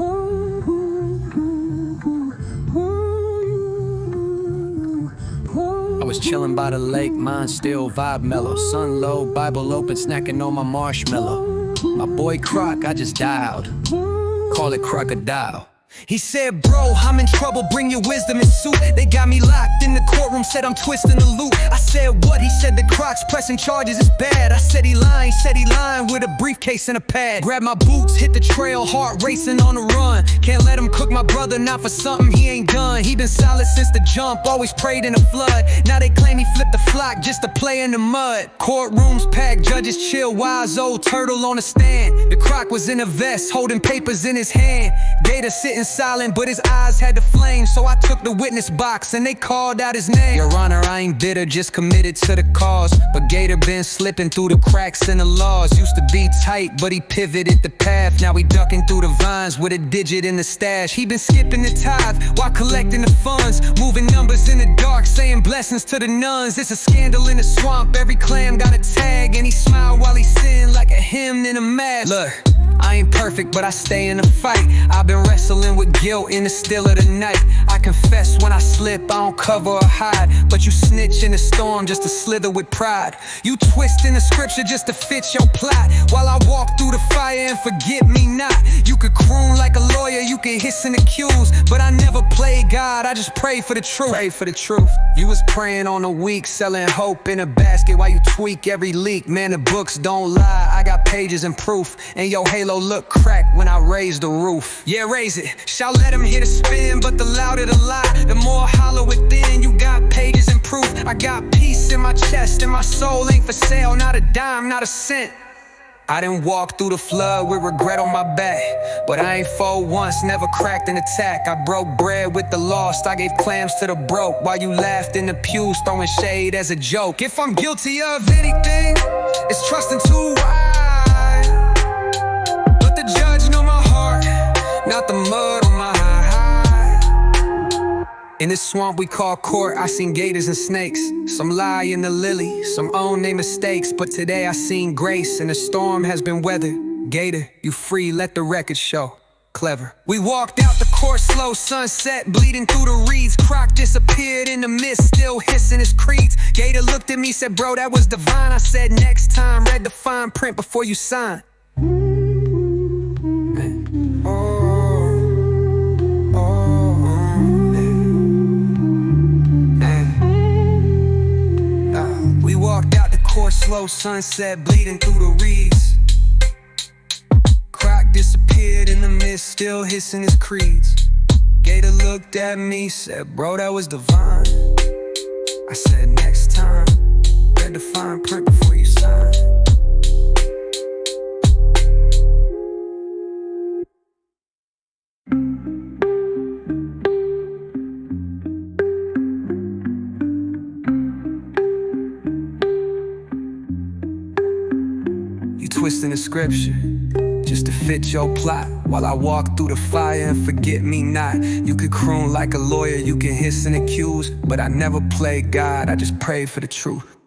I was chillin' by the lake, mind still, vibe mellow. Sun low, Bible open, snacking on my marshmallow. My boy Croc, I just dialed. Call it crocodile. He said, bro, I'm in trouble, bring your wisdom and suit. They got me locked in the courtroom, said I'm twisting the loop. I said, what? He said the Croc's pressing charges is bad. I said he lying with a briefcase and a pad. Grabbed my boots, hit the trail, heart racing on the run. Can't let him cook my brother, not for something he ain't done. He been solid since the jump, always prayed in the flood. Now they claim he flipped the flock just to play in the mud. Courtrooms packed, judges chill, wise old turtle on the stand. The Croc was in a vest, holding papers in his hand. Gator sitting silent, but his eyes had the flame. So I took the witness box and they called out his name. Your Honor, I ain't bitter, just committed to the cause. But Gator been slipping through the cracks in the laws. Used to be tight, but he pivoted the path. Now he ducking through the vines with a digit in the stash. He been skipping the tithe while collecting the funds. Moving numbers in the dark, saying blessings to the nuns. It's a scandal in the swamp, every clam got a tag. And he smiled while he sin like a hymn in a mass. Look, I ain't perfect, but I stay in the fight. I've been wrestling with guilt in the still of the night. I confess when I slip, I don't cover or hide. But you snitch in the storm just to slither with pride. You twist in the scripture just to fit your plot. While I walk through the fire and forget me not. You could croon like a lawyer, you could hiss and accuse. But I never play God, I just pray for the truth. Pray for the truth. You was praying on the weak, selling hope in a basket while you tweak every leak. Man, the books don't lie, I got pages and proof. And your halo look cracked when I raise the roof. Yeah, raise it, shall let him hear the spin. But the louder the lie, the more hollow within. You got pages and proof. I got peace in my chest, and my soul ain't for sale. Not a dime, not a cent. I done walked through the flood with regret on my back. But I ain't fold once, never cracked an attack. I broke bread with the lost, I gave clams to the broke. While you laughed in the pews, throwing shade as a joke. If I'm guilty of anything, it's trusting too wide. But the judge know my heart, not the mud on my hide. In this swamp we call court, I seen gators and snakes. Some lie in the lily, some own their mistakes. But today I seen grace, and the storm has been weathered. Gator, you free, let the record show. Clever. We walked out the court slow, sunset bleeding through the reeds. Croc disappeared in the mist, still hissing his creeds. Gator looked at me, said, bro, that was divine. I said, next time, read the fine print before you sign. We walked out the court slow, sunset bleeding through the reeds. Croc disappeared in the mist, still hissing his creeds. Gator looked at me, said, bro, that was divine. I said, next time, read the fine print before you sign. Twisting the scripture just to fit your plot. While I walk through the fire and forget me not. You could croon like a lawyer, you can hiss and accuse. But I never play God, I just pray for the truth.